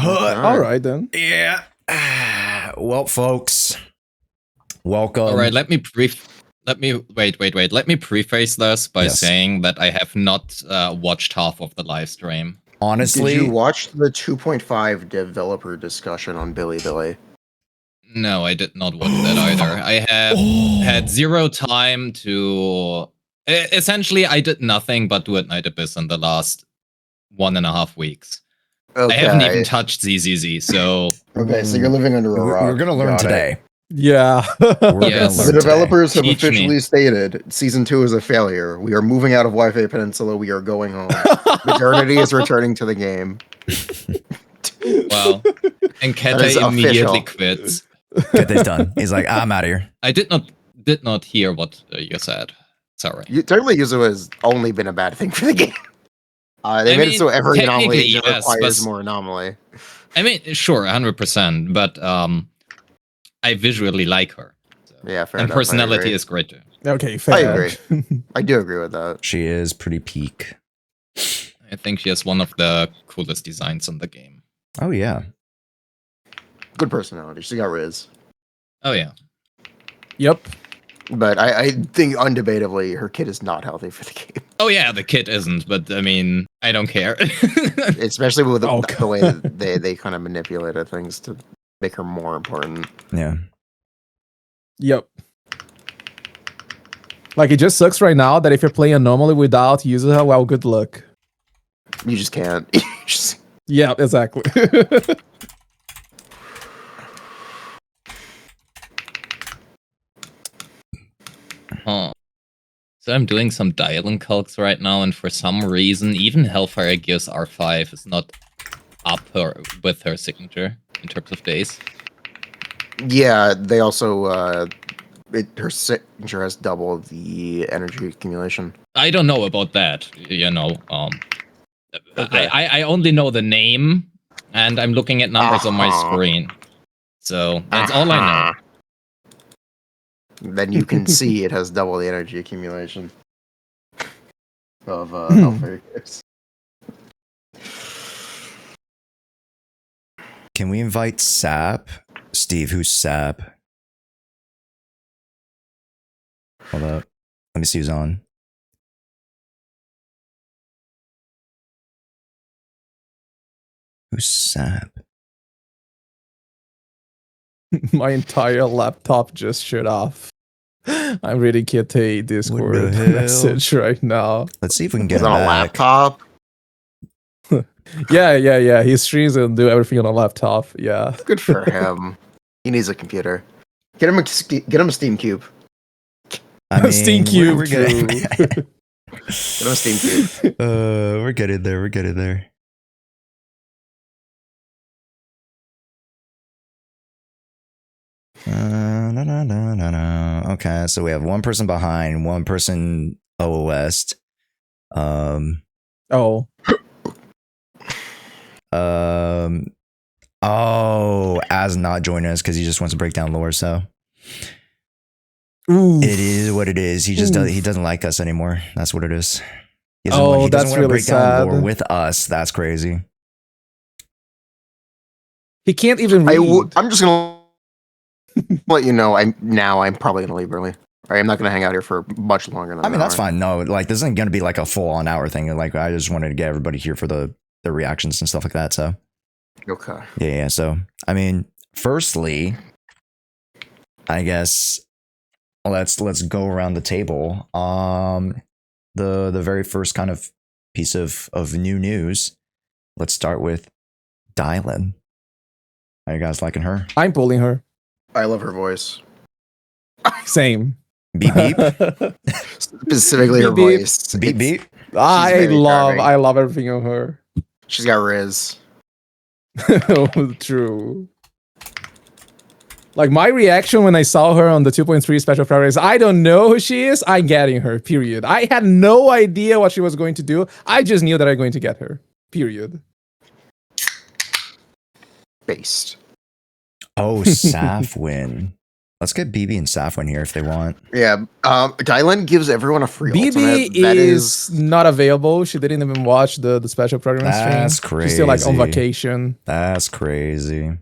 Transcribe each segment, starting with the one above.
All right then. Yeah. Well, folks, welcome. All right, let me wait. Let me preface this by saying that I have not watched half of the live stream. Honestly, did you watch the 2.5 developer discussion on Billy? No, I did not watch that either. I have had zero time to. Essentially, I did nothing but do Night Abyss in the last 1.5 weeks. Okay. I haven't even touched ZZZ, so. Okay, so you're living under a rock. we're gonna learn today. Yeah. Yes. The developers have Teach officially me. stated Season 2 is a failure. We are moving out of Wi-Fi Peninsula. We are going home. Modernity is returning to the game. Well, and That is Kete immediately official. quits. Get this done. He's like, I'm out of here. I did not hear what you said. Sorry. Eternally Yuzu has only been a bad thing for the game. They made it so every anomaly technically, agent yes, requires but- more anomaly. I mean, sure, 100%, but I visually like her. So. Yeah, fair And enough. I personality agree. is great too. Okay, I fair. agree. I do agree with that. She is pretty peak. I think she has one of the coolest designs in the game. Oh yeah. Good personality. She got Riz. Oh yeah. Yep. But I think undebatably her kid is not healthy for the game. Oh yeah, the kid isn't, but I mean, I don't care. Especially with Oh, the way that they kind of manipulated things to make her more important. Yeah. Yep. Like, it just sucks right now that if you're playing Anomaly without Jshoea, well, good luck. You just can't. Yeah, exactly. Huh. So I'm doing some dialing calcs right now, and for some reason, even Hellfire Gears R5 is not up with her signature in terms of days. Yeah, they also her signature has double the energy accumulation. I don't know about that, you know. Okay. I only know the name, and I'm looking at numbers on my screen. So that's all I know. Then you can see it has double the energy accumulation of Hellfire Gears. Can we invite Sap? Steve, who's Sap? Hold up. Let me see who's on. Who's Sap? My entire laptop just shut off. I'm reading Kete Discord What the hell? message right now. Let's see if we can get It's him on a back. laptop. Yeah. He streams and do everything on a laptop. Yeah. Good for him. He needs a computer. Get him a Steam Cube. I mean, Steam Cube, We're getting, Get him a Steam Cube. we're getting there. We're getting there. No. Okay, so we have one person behind, one person OOS. Oh. Oh, Az not joining us because he just wants to break down lore. So Ooh. it is what it is. He just he doesn't like us anymore. That's what it is. He Oh, that's wanna really break down lore sad. with us. That's crazy. He can't even read. I'm just gonna let you know. I'm probably gonna leave early. All right, I'm not gonna hang out here for much longer than. I mean, an that's hour. fine. No, like this isn't going to be like a full on hour thing. Like I just wanted to get everybody here for the reactions and stuff like that. So Okay. yeah. So I mean, firstly, I guess let's go around the table. The very first kind of piece of new news. Let's start with Dylan. How you guys liking her? I'm pulling her. I love her voice. Same. Beep beep Specifically her Beep, beep. voice. beep It's- beep. I very charming. love everything on her. She's got Riz. True. Like, my reaction when I saw her on the 2.3 special priorities, I don't know who she is. I'm getting her, period. I had no idea what she was going to do. I just knew that I'm going to get her, period. Based. Oh, Safwin. Let's get BB and Safwin here if they want. Yeah. Dylan gives everyone a free BB ultimate. That is not available. She didn't even watch the special program That's stream. She's still like on crazy. vacation. That's crazy.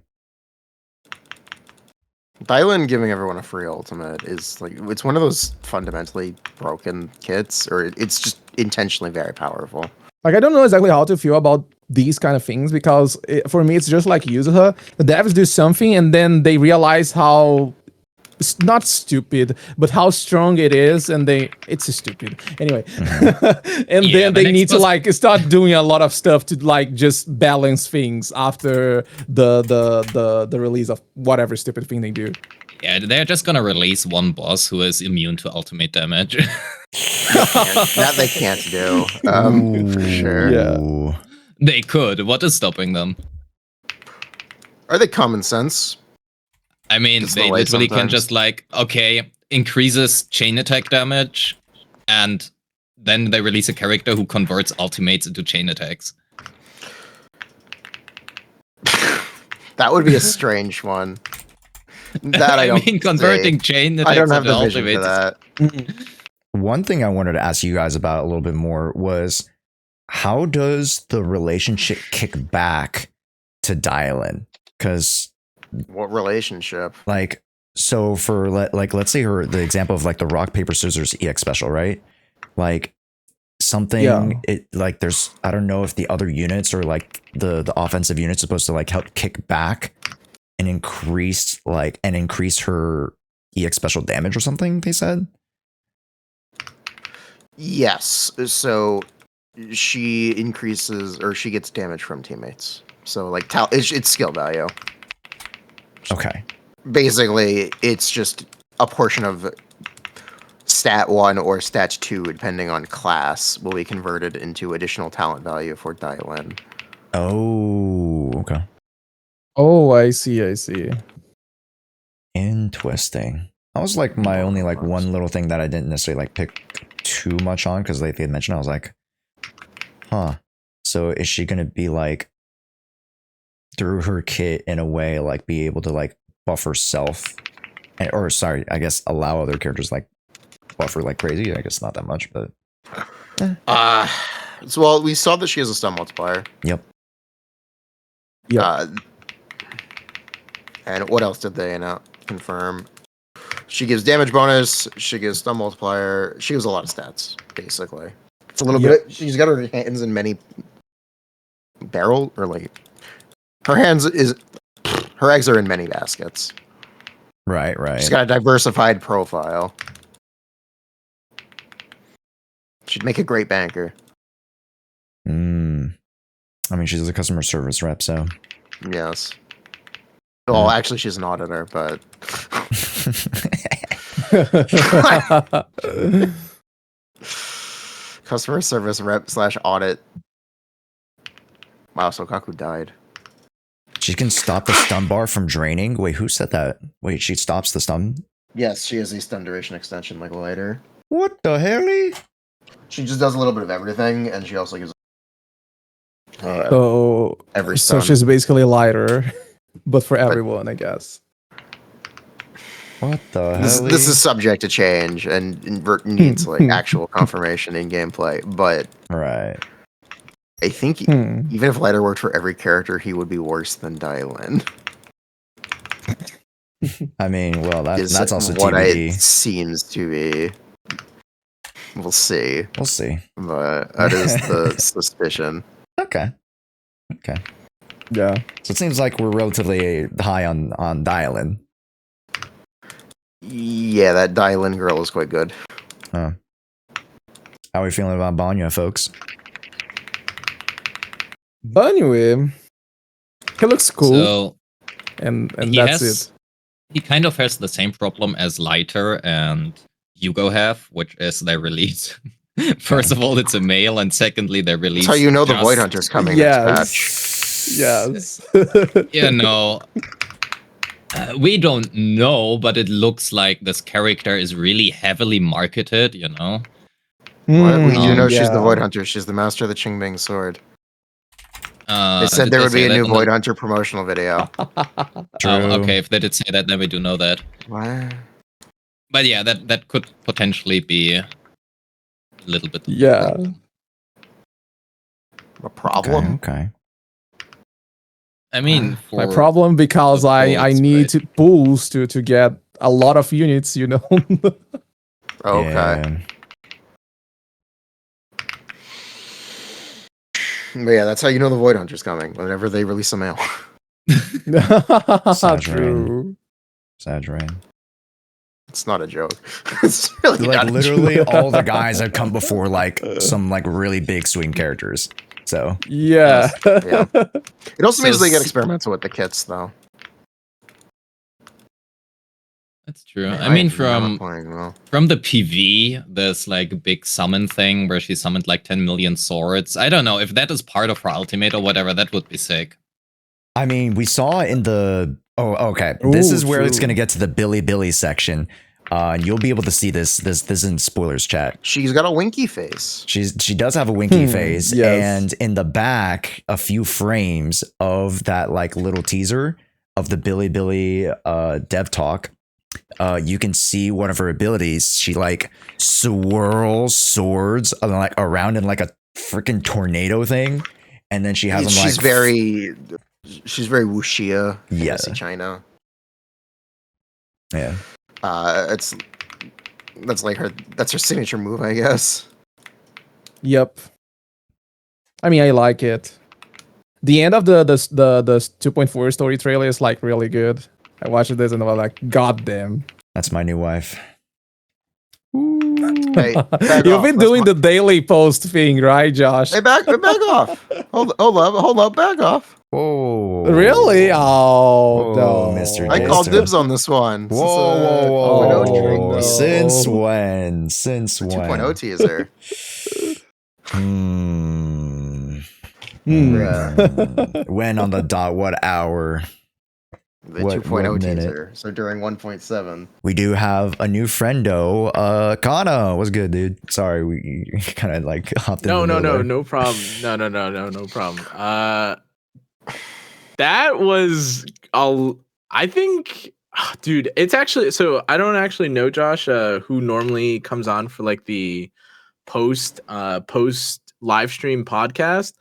Dylan giving everyone a free ultimate is like, it's one of those fundamentally broken kits, or it's just intentionally very powerful. Like, I don't know exactly how to feel about these kind of things, because for me, it's just like Jshoea. The devs do something and then they realize how, it's not stupid, but how strong it is, and it's stupid. Anyway. And Yeah, then the they next need to was- like start doing a lot of stuff to like just balance things after the release of whatever stupid thing they do. Yeah, they're just gonna release one boss who is immune to ultimate damage. That they can't do, for sure. Yeah. Ooh. They could. What is stopping them? Are they common sense? I mean, It's the they way literally can sometimes. just like, okay, increases chain attack damage, and then they release a character who converts ultimates into chain attacks. That would be a strange one. That I don't. mean, converting chain attacks I don't have into the vision for ultimates. that. One thing I wanted to ask you guys about a little bit more was, how does the relationship kick back to Dylan? Because What relationship? like, so for let's say the example of like the rock paper scissors EX special, right? Like something Yeah. it like there's, I don't know if the other units or like the offensive units supposed to like help kick back and increase her EX special damage or something, they said. Yes. So she increases, or she gets damage from teammates. So like it's skill value. Okay. Basically, it's just a portion of stat 1 or stat 2, depending on class, will be converted into additional talent value for Dylan. Oh, okay. Oh, I see. Interesting. That was like my only like one little thing that I didn't necessarily like pick too much on, because like they had mentioned, I was like, huh. So is she gonna be like, through her kit in a way, like be able to like buff herself, or sorry, I guess allow other characters like buff her like crazy? I guess not that much, but So, well, we saw that she has a stun multiplier. yep. Yeah. And what else did they confirm? She gives damage bonus. She gives stun multiplier. She gives a lot of stats, basically. It's a little Yep. bit. She's got her hands in many barrel, or like her hands is her eggs are in many baskets. Right. She's got a diversified profile. She'd make a great banker. I mean, she's a customer service rep, so. Yes. Well, actually, she's an auditor, but customer service rep / audit. Wow, Sokaku died. She can stop the stun bar from draining. Wait, who said that? Wait, she stops the stun? Yes, she has a stun duration extension like later. What the hell? She just does a little bit of everything, and she also gives So every so stun. she's basically lighter, but for everyone, I guess. What the This, hell? this is subject to change and needs like actual confirmation in gameplay. But right. I think even if lighter worked for every character, he would be worse than Dylan. I mean, well, Is that's also what TBD. it seems to be. We'll see, We'll see. but that is the suspicion. Okay. Yeah. So it seems like we're relatively high on Dylan. Yeah, that Dylan girl is quite good. Huh. How are we feeling about Banya, folks? But anyway, he looks cool, So and he that's has- it. he kind of has the same problem as Lighter and Hugo have, which is they release. First of all, it's a male, and secondly, they release. That's how you know the just- Void Hunter's coming next patch. Yes. You know, we don't know, but it looks like this character is really heavily marketed. You know, What? We do know she's the yeah. Void Hunter. She's the master of the Qingbing sword. They said did there they would be say a that new on the- Void Hunter promotional video. True. Oh, okay. If they did say that, then we do know that. What? But yeah, that could potentially be a little bit. of a Yeah. problem. A problem? Okay. I mean, My for problem because the I votes, need right? to pools to get a lot of units, you know. Okay. Yeah. But yeah, that's how you know the Void Hunter's coming. Whenever they release a mail. True. Sad rain. It's not a joke. It's really Like not a literally joke. all the guys have come before like some like really big swing characters. So Yeah. Yeah. It also So means they get s- experimental with the kits, though. That's true. Man, I mean, am not from playing well. the PV, there's like a big summon thing where she summoned like 10 million swords. I don't know if that is part of her ultimate or whatever. That would be sick. I mean, we saw in the okay. This Ooh, is where it's true. gonna get to the Billy section. You'll be able to see this in spoilers chat. She's got a winky face. She does have a winky face, yes. and in the back, a few frames of that like little teaser of the Billy dev talk. You can see one of her abilities. She like swirls swords like around in like a freaking tornado thing, and then she has them She's like very wuxia. Yeah. Fantasy China. yeah. That's her signature move, I guess. Yep. I mean, I like it. The end of the 2.4 story trailer is like really good. I watched this and I was like, God damn. That's my new wife. Hey, back You've off. been That's doing the daily post thing, right, Josh? Hey, back off. Hold up, back off. Whoa. Really? Oh, Whoa, no. Mr. I called Distant. dibs on this one. This is Whoa, a whoa, 2.0 whoa. drink. no. Since when? Since when? 2.0 teaser. When on the dot? What hour? The What 2.0 minute? teaser. So during 1.7. We do have a new friendo. Kana, what's good, dude? Sorry, we kind of like hopped in. No the middle there. problem. No problem. That was I think, dude, it's actually, so I don't actually know Josh, who normally comes on for like the post live stream podcast.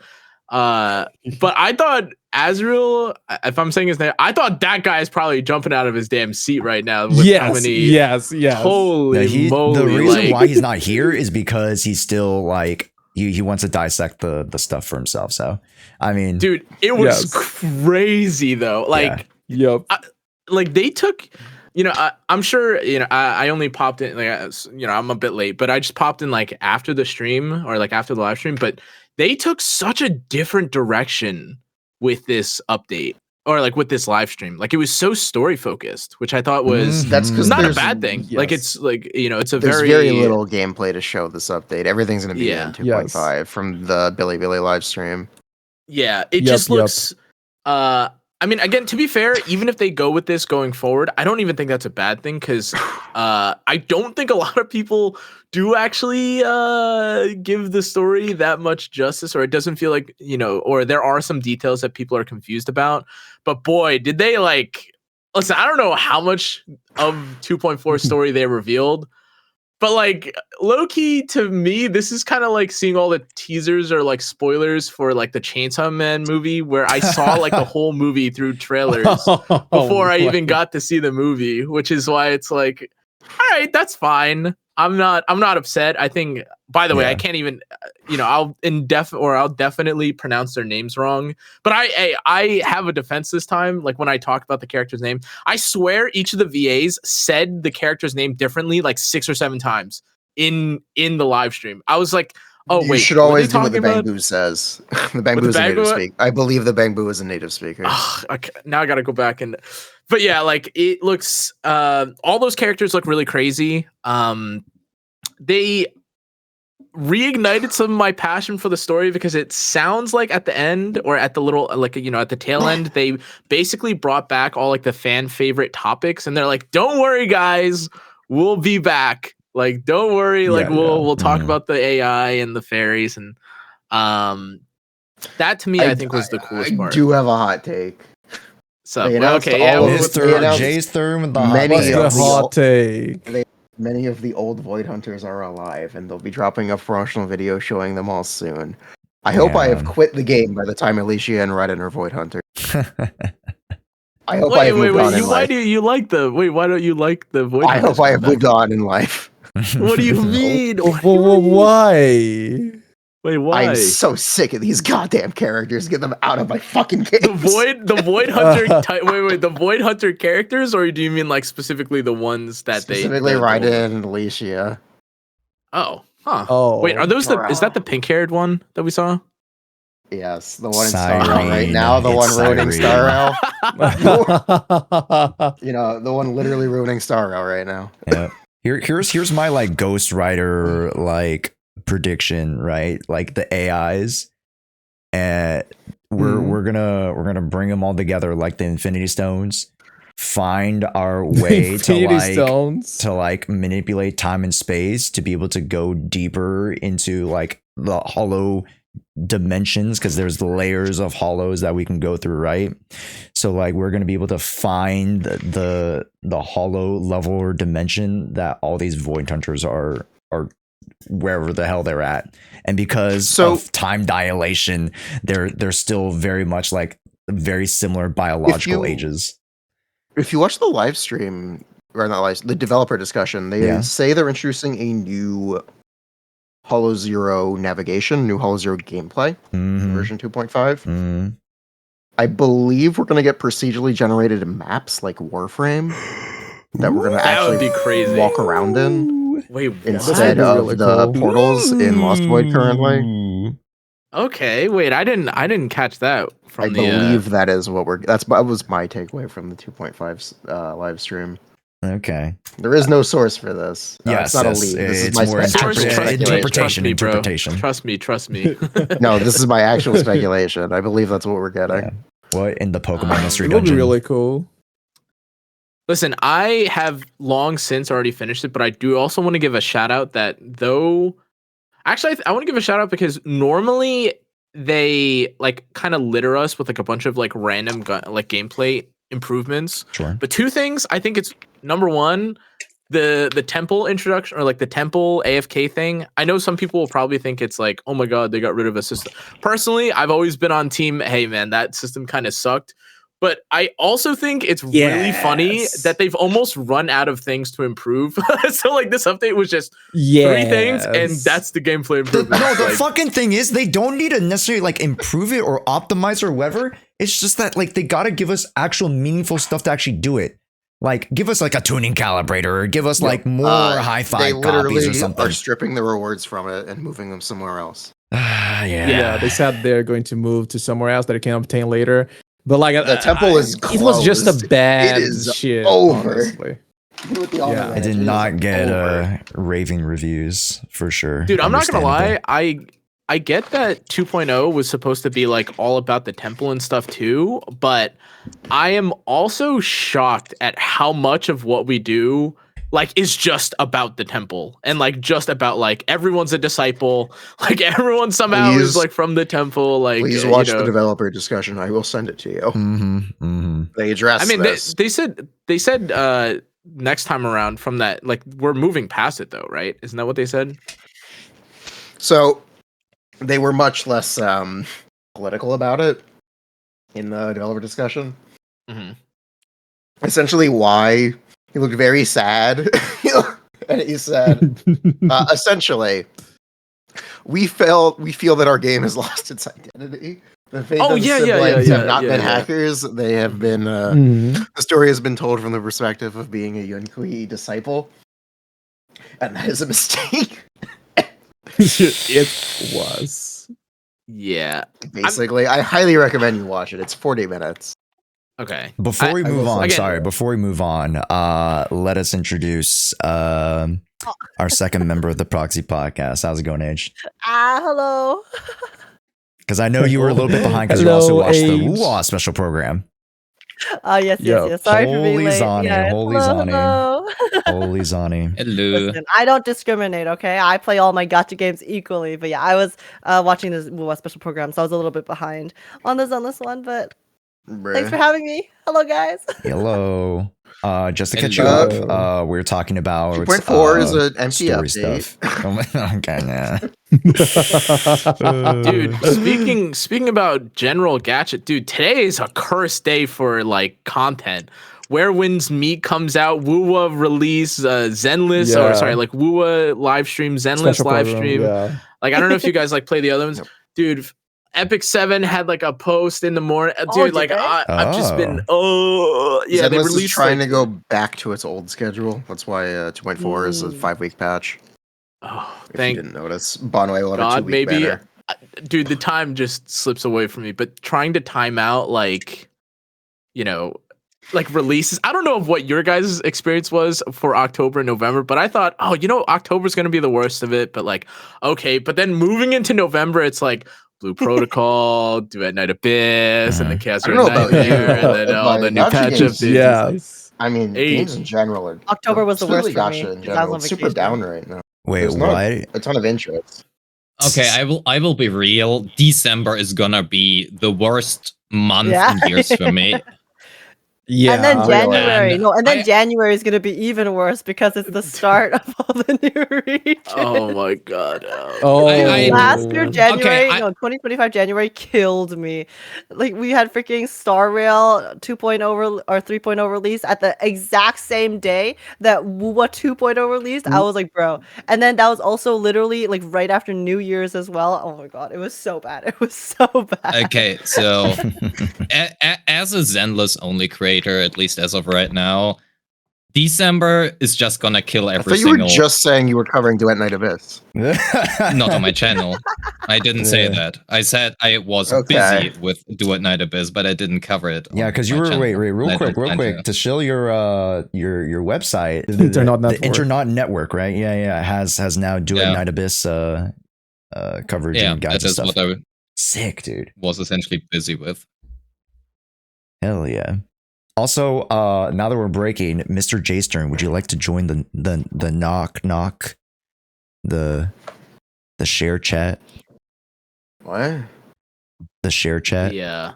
But I thought Azrael, if I'm saying his name, I thought that guy is probably jumping out of his damn seat right now with how many. yes. Holy moly! The reason like, why he's not here is because he's still like he wants to dissect the stuff for himself. So I mean, dude, it was Yes. crazy though. Like, Yep. like they took, you know, I'm sure, you know, I only popped in, like, you know, I'm a bit late, but I just popped in like after the stream or like after the live stream. But they took such a different direction with this update or like with this live stream. Like it was so story focused, which I thought was That's because not a there's bad thing. Like yes. it's like, you know, it's a there's very little gameplay to show this update. Everything's gonna be Yeah. in 2.5 from the Billy live stream. Yeah, it Yep, just yep. looks I mean, again, to be fair, even if they go with this going forward, I don't even think that's a bad thing because I don't think a lot of people do actually give the story that much justice, or it doesn't feel like, you know, or there are some details that people are confused about. But boy, did they like, listen, I don't know how much of 2.4 story they revealed, but like low key to me, this is kind of like seeing all the teasers or like spoilers for like the Chainsaw Man movie, where I saw like the whole movie through trailers before I even got to see the movie, which is why it's like, all right, that's fine. I'm not upset. I think, by the way, I can't even, you know, I'll definitely pronounce their names wrong. But I have a defense this time. Like when I talk about the character's name, I swear each of the VAs said the character's name differently like 6 or 7 times in the live stream. I was like, oh, You wait, should were they always do what the talking about- Bangbu says. The Bangbu is a native Bangbu- speaker. I believe the Bangbu is a native speaker. Okay, now I gotta go back and, but yeah, like it looks, all those characters look really crazy. They reignited some of my passion for the story because it sounds like at the end or at the little, like, you know, at the tail end, they basically brought back all like the fan favorite topics, and they're like, don't worry guys, we'll be back. Like, don't worry, like we'll talk about the AI and the fairies, and That to me, I think was the coolest part. I do have a hot take. So They announced okay, yeah, all of what's- they Mr. announced Jay's Therm with the many hot What's take. the of the hot take? Many of the old Void Hunters are alive, and they'll be dropping a promotional video showing them all soon. I hope I have Yeah. quit the game by the time Alicia and Redden are Void Hunters. I hope I have moved on in Why life. do you like the why don't you like the Void I hope Hunters I have comeback? moved on in life. What do you mean? What do you mean? Why? Wait, why? I'm so sick of these goddamn characters. Get them out of my fucking games. the Void Hunter wait, the Void Hunter characters, or do you mean like specifically the ones that Specifically they Raiden and Alicia. Oh. Huh. Oh. Wait, are those is that the pink haired one that we saw? Yes, the one in Star Rail right Cyrene, now, the one it's ruining Cyrene. Star Rail. You know, the one literally ruining Star Rail right now. Yeah. Here's my like Ghost Rider like prediction, right? Like the AIs, and we're gonna bring them all together like the Infinity Stones. Find our way to like manipulate time and space to be able to go deeper into like the hollow dimensions, because there's the layers of hollows that we can go through, right? So like we're going to be able to find the hollow level or dimension that all these Void Hunters are wherever the hell they're at, and because of time dilation, they're still very much like very similar biological ages. If you watch the live stream, or not live, the developer discussion, they say they're introducing a new Hollow Zero navigation, new Hollow Zero gameplay, version 2.5. I believe we're going to get procedurally generated maps like Warframe that we're going to actually be crazy. walk around in. Wait, Instead what? of Really the cool. portals in Lost Void currently. Okay, wait, I didn't catch that from I the believe that is what that was my takeaway from the 2.5 live stream. Okay. There is no source for this. Yes, it's not a yes, leak. This it's is my more speculation. interpretation. Trust me. No, this is my actual speculation. I believe that's what we're getting. Yeah. What in the Pokemon Mystery It would be Dungeon? really cool. Listen, I have long since already finished it, but I do also want to give a shout out that though. Actually, I want to give a shout out because normally they like kind of litter us with like a bunch of like random like gameplay improvements. Sure. But two things, I think it's number one, the temple introduction or like the temple AFK thing. I know some people will probably think it's like, oh my god, they got rid of a system. Personally, I've always been on team, hey man, that system kind of sucked. But I also think it's really funny that they've almost run out of things to improve. So like this update was just 3 things, and that's the gameplay improvement. No, the like, fucking thing is they don't need to necessarily like improve it or optimize or whatever. It's just that like they gotta give us actual meaningful stuff to actually do it. Like give us like a tuning calibrator or give us like more hi-fi They copies literally or something. are stripping the rewards from it and moving them somewhere else. Yeah, they said they're going to move to somewhere else that it can obtain later. But like The temple is it was just closed. a bad It is shit. over. Honestly. I did not get raving reviews for sure. dude, I'm not gonna lie, Understandable. I get that 2.0 was supposed to be like all about the temple and stuff too, but I am also shocked at how much of what we do like is just about the temple and like just about like everyone's a disciple, like everyone somehow is like from the temple. Like please watch the developer discussion. I will send it to you. They address. I mean, this. they said next time around from that, like we're moving past it though, right? Isn't that what they said? So they were much less political about it in the developer discussion. Essentially, why he looked very sad, and he said, essentially, we feel that our game has lost its identity. The faith of the siblings have not been hackers. They have been. The story has been told from the perspective of being a Yunkui disciple, and that is a mistake. It was. Yeah. Basically, I highly recommend you watch it. It's 40 minutes. Okay. Before we move on, again, before we move on, let us introduce our second member of the Proxy Podcast. How's it going, Age? Hello. Because I know you were a little bit behind because you Hello, also watched the Age. Woo-Wah special program. Yes. Sorry for being Holy late. Zani, Yes. holy Hello, Zani. hello. Holy Zani. Hello. Listen, I don't discriminate, okay? I play all my gacha games equally. But yeah, I was watching this WoW special program, so I was a little bit behind on the ZENLESS one. But thanks for having me. Hello, guys. Hello. Just to catch you Hello. up, we're talking about 2.4 is an empty story update. stuff. Okay, yeah. Dude, speaking about general gacha, dude, today is a cursed day for like content. Where Winds Meet comes out, Wuwa release, ZENLESS, or Yeah. sorry, like Wuwa live stream, ZENLESS Special live program, stream. yeah. Like I don't know if you guys like play the other ones, Nope. dude. Epic 7 had like a post in the morning, Oh, dude. did they? I've just been Yeah, they ZENLESS is released trying like, to go back to its old schedule. That's why 2.4 is a 5-week patch. oh, If thank you didn't notice, Bonway will have a God, 2-week maybe. banner. Dude, the time just slips away from me. But trying to time out like, you know, like releases. I don't know of what your guys' experience was for October and November, but I thought, oh, you know, October's gonna be the worst of it. But like, okay, but then moving into November, it's like Blue Protocol, Duet Night Abyss, and the Chaos I don't know about Nightmare, you, and then all but the new gacha patch games- updates. Yes. I mean, Hey. games in general are October was the worst for me, specifically gacha in 'cause I was general. on It's super vacation. down right now. Wait, There's not what? a ton of interest. Okay, I will be real. December is gonna be the worst month Yeah. in years for me. Yeah. And then Really? January. And No, and then I- January is going to be even worse because it's the start of all the new regions. Oh my God. Oh. Last year, January, I- no, 2025 January killed me. Like, we had freaking Star Rail 2.0 or 3.0 release at the exact same day that WUWA 2.0 released. I was like, bro. And then that was also literally like right after New Year's as well. Oh my God, it was so bad. It was so bad. Okay, so as a ZENLESS only creator, at least as of right now, December is just gonna kill I every thought you were single. just saying you were covering Duet Night Abyss. Not on my channel. I didn't say Yeah. that. I said I was Okay. busy with Duet Night Abyss, but I didn't cover it. Yeah, on because you my were channel, wait, and I real don't quick, plan to. to show your website. Internet the network. Internet network, right? Yeah, has now Duet Yeah. Night Abyss coverage Yeah, and guides that and is stuff. what I Sick, dude. was essentially busy with. Hell yeah. Also, now that we're breaking, Mr. J-Stern, would you like to join the knock the share chat? What? The share chat Yeah.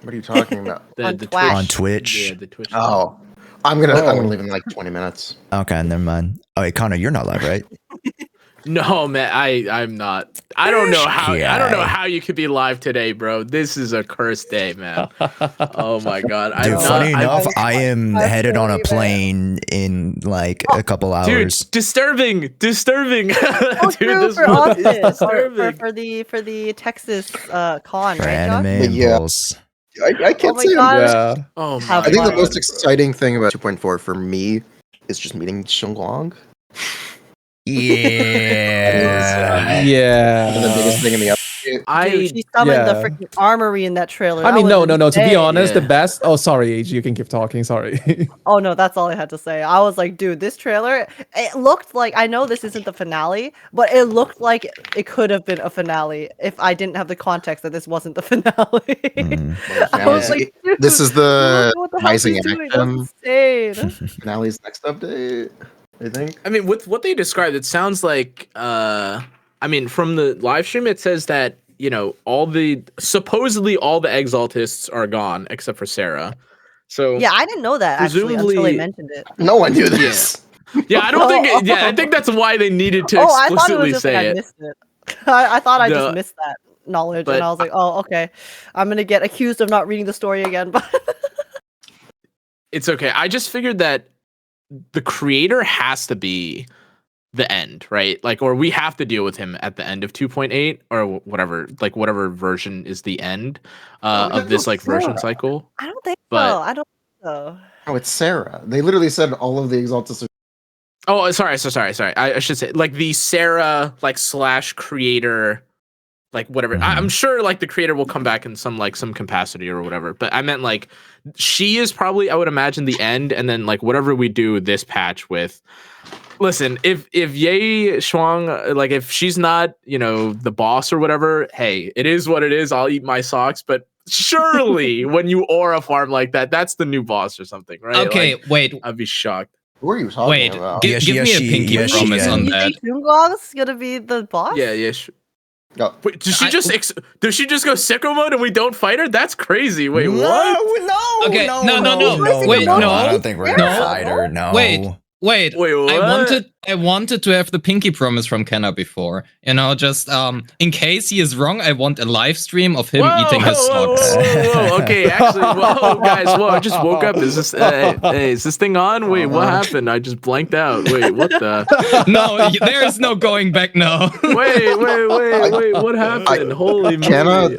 What are you talking about? On The Twitch. on Twitch. Yeah, the Twitch. Oh, I'm gonna Oh. leave in like 20 minutes. Okay, never mind. Oh, wait, Connor, you're not live, right? No, man, I'm not. I don't know how. I don't know guy. how you could be live today, bro. This is a cursed day, man. Oh my God. Dude, funny enough, I am I'm headed on a sorry, man. plane in like a couple dude, hours. disturbing. Oh, Dude, true, this for one is Austin. disturbing. For the Texas con, For right, Josh? anime Yeah. impulse. I can't Oh my say God. Yeah. Oh my Have I think the fun. most exciting thing about 2.4 for me is just meeting Shenglong. Yeah. Yeah. The biggest thing in the update. Dude, she summoned the yeah. freaking armoury in that trailer. I That mean, was no. To be insane. honest, the Yeah. best. Oh, sorry, Age. You can keep talking. Sorry. Oh no, that's all I had to say. I was like, dude, this trailer, it looked like, I know this isn't the finale, but it looked like it could have been a finale if I didn't have the context that this wasn't the finale. I was Yeah. like, dude, This is the what the hell is Rising he doing? That was insane. finale's next update, I think. I mean, with what they described, it sounds like. I mean, from the live stream, it says that supposedly all the Exaltists are gone except for Sarah. So Yeah, I didn't know that actually until they Presumably- mentioned it. No one knew this. yeah, I don't think. Yeah, I think that's why they needed to Oh, I thought it was explicitly just like say I it. missed it. I thought I No, just missed that knowledge, but and I was like, oh, okay. I'm gonna get accused of not reading the story again, but It's okay. I just figured that the creator has to be the end, right? Like, or we have to deal with him at the end of 2.8 or whatever, like whatever version is the end of this like version cycle. I don't think But- so. I don't think so. Oh, it's Sarah. They literally said all of the Exaltus are. Oh, sorry. I should say like the Sarah like / creator, like whatever. I'm sure like the creator will come back in some capacity or whatever. But I meant like she is probably, I would imagine, the end, and then like whatever we do this patch with. Listen, if Ye Shuang, like if she's not, the boss or whatever, hey, it is what it is. I'll eat my socks. But surely when you aura farm like that, that's the new boss or something, right? Okay, Like, wait, I'd be shocked. Who are you talking wait. about? Give me a pinky Yes, promise on You that. think Shungong's gonna be the boss? Yeah, yeah. No. Wait, does she I- just does she just go sicko mode and we don't fight her? That's crazy. Wait, what? No, Okay, no, no, no, no, no. wait, no, no. I don't think we're gonna No. fight her. No. Wait, Wait, what? I wanted to have the pinky promise from Kenna before. You know, just in case he is wrong, I want a live stream of him eating his socks. Whoa. Okay, actually, whoa, guys, whoa, I just woke up. Is this hey, is this thing on? Wait, what happened? I just blanked out. Wait, what the? No, there is no going back now. Wait, what happened? Holy Kenna, moly.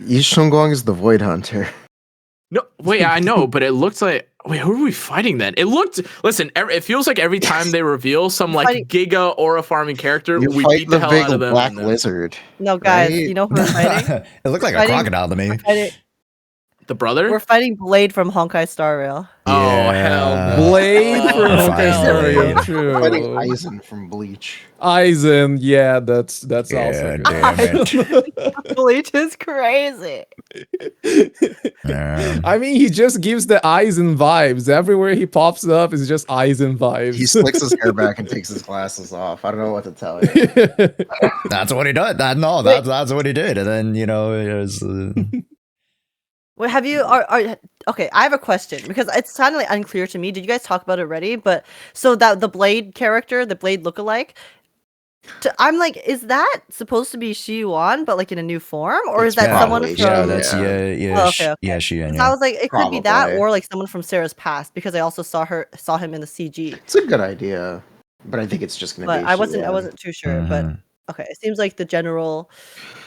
Yishongong is the Void Hunter. No, wait, I know, but it looks like. Wait, who are we fighting then? It looked. Listen, it feels like every time they reveal some like Fighting- giga aura farming character, You we fight beat the the hell big out of them. black and then- lizard. No, guys, Right? you know who we're fighting? It looked like a Fighting- crocodile to me. We're fighting, The brother? we're fighting Blade from Honkai Star Rail. Oh, hell no. Blade Oh, from Honkai finally. Star Rail, Fighting true. Aizen from Bleach. Aizen, yeah, that's also Yeah, good. damn it. Bleach is crazy. Yeah. I mean, he just gives the Aizen vibes. Everywhere he pops up is just Aizen vibes. He slicks his hair back and takes his glasses off. I don't know what to tell you. That's what he did. That's what he did. And then, you know, it was, Wait, have you okay, I have a question because it's kind of like unclear to me. Did you guys talk about it already? But so that the Blade character, the Blade lookalike, I'm like, is that supposed to be Shi Yuan, but like in a new form, or is It's that someone probably, from? yeah, that's, Oh, okay, okay. yeah, she, I was like, it could be that, Probably. or like someone from Sarah's past, because I also saw him in the CG. It's a good idea, but I think it's just gonna But be. I wasn't Shi-Yuan. too sure. But Mhm. okay, it seems like the general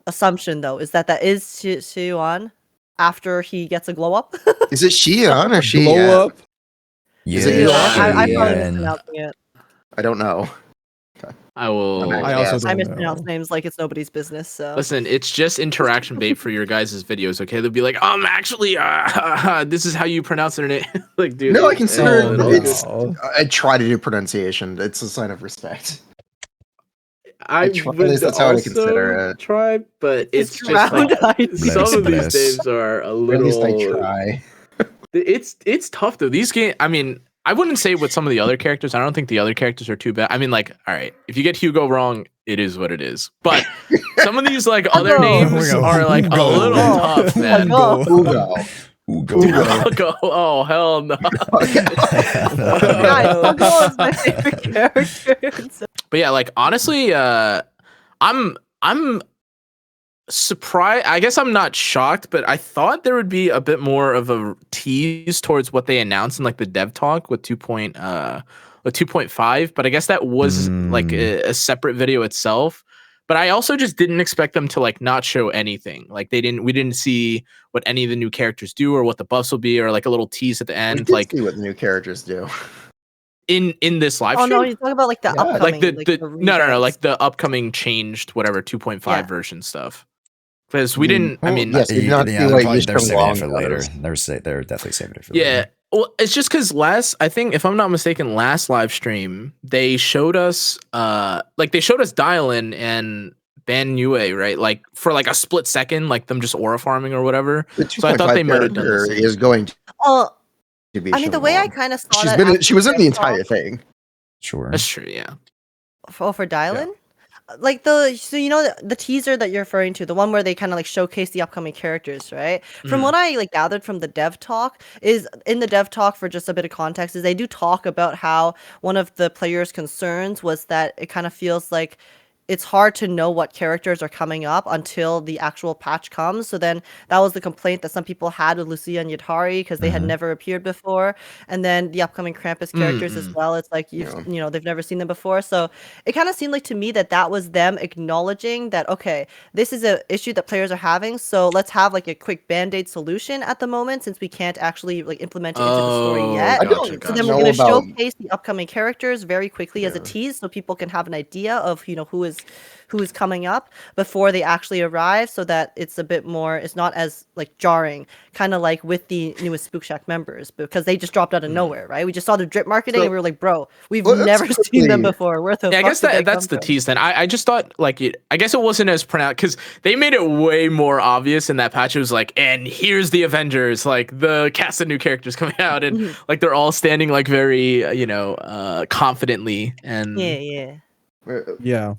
assumption though is that is Shi Yuan after he gets a glow up. Is it Xi'an or Shi? Blow up. Yeah, Is it Yeah, you? I she, probably and- mispronouncing it. I don't know. I will. I I also Yes. I don't mispronounce know. names like it's nobody's business. So Listen, it's just interaction bait for your guys' videos, okay? They'll be like, actually, this is how you pronounce their name. Like, dude. No, I consider Oh, it- no. it's- I try to do pronunciation. It's a sign of respect. I try- at would least that's how I also consider it. try, but it's just round like, eyes. some of these Bless. names are a Or at least I little. try. It's tough though. These games. I mean, I wouldn't say with some of the other characters. I don't think the other characters are too bad. I mean, like, all right, if you get Hugo wrong, it is what it is. But some of these like other Hugo. names Hugo. are like a Hugo. little tough, man. Hugo. Ugo. Hugo. Oh hell no. Guys, Hugo is my favorite character. So- But yeah, like honestly, I'm surprised. I guess I'm not shocked, but I thought there would be a bit more of a tease towards what they announced in like the dev talk with 2.5. But I guess that was like a separate video itself. But I also just didn't expect them to like not show anything. Like we didn't see what any of the new characters do or what the buffs will be or like a little tease at the We end. did Like see what the new characters do. in this live Oh stream. no, you're talking about like the Yeah, upcoming, Like the no, revamps. like the upcoming changed whatever 2.5 Yeah. version stuff. Because we didn't. I mean, yes, we did not see they're what probably- they're saving it Yishong for Wong later. does. They're definitely saving it for yeah. later. Well, it's just because I think if I'm not mistaken, last live stream they showed us Dial-In and Ban Yue, right? Like for like a split second, like them just aura farming or whatever. The So I thought they might have done the 2.5 character same. is going Oh, to be. I mean, the way I Shimon. kind of saw She's that been. after She was in the dev talk- entire thing. Sure. That's true. Yeah. for Dylan. Like the teaser that you're referring to, the one where they kind of like showcase the upcoming characters, right? From Mhm. what I like gathered from the dev talk is in the dev talk, for just a bit of context, is they do talk about how one of the players' concerns was that it kind of feels like it's hard to know what characters are coming up until the actual patch comes. So then that was the complaint that some people had with Lucia and Yadhari because they had Mhm. never appeared before. And then the upcoming Krampus characters as Mm-mm. well. It's like they've never seen them before. So it kind of seemed like to me that was them acknowledging that, okay, this is an issue that players are having. So let's have like a quick band-aid solution at the moment since we can't actually like implement it into the story yet. I don't Gotcha, So gotcha. then know we're going to about- showcase the upcoming characters very quickly as a Yeah. tease so people can have an idea of who is who's coming up before they actually arrive, so that it's a bit more, it's not as like jarring, kind of like with the newest Spook Shack members, because they just dropped out of nowhere, right? We just saw the drip marketing and we were like, bro, we've never seen them before. Where the Yeah, I fuck guess did they that's come the from? tease then. I just thought like I guess it wasn't as pronounced because they made it way more obvious in that patch. It was like, and here's the Avengers, like the cast of new characters coming out, and like they're all standing like very confidently and Yeah. Yeah.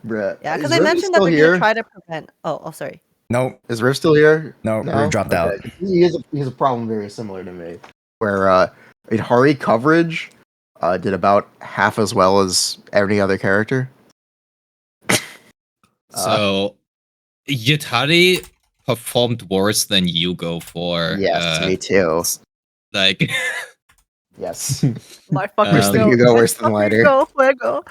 Bruh. Yeah, because Is I Riven mentioned that still they're here? gonna try to prevent. Oh, sorry. Nope. Is Riv still here? No, Riv dropped out. He has a problem very similar to me, where Hari coverage did about half as well as any other character. So, Yutari performed worse than Yugo for. Yes, me too. Like, Yes. My fucking Worse than Hugo, worse than Lighter. Fuego.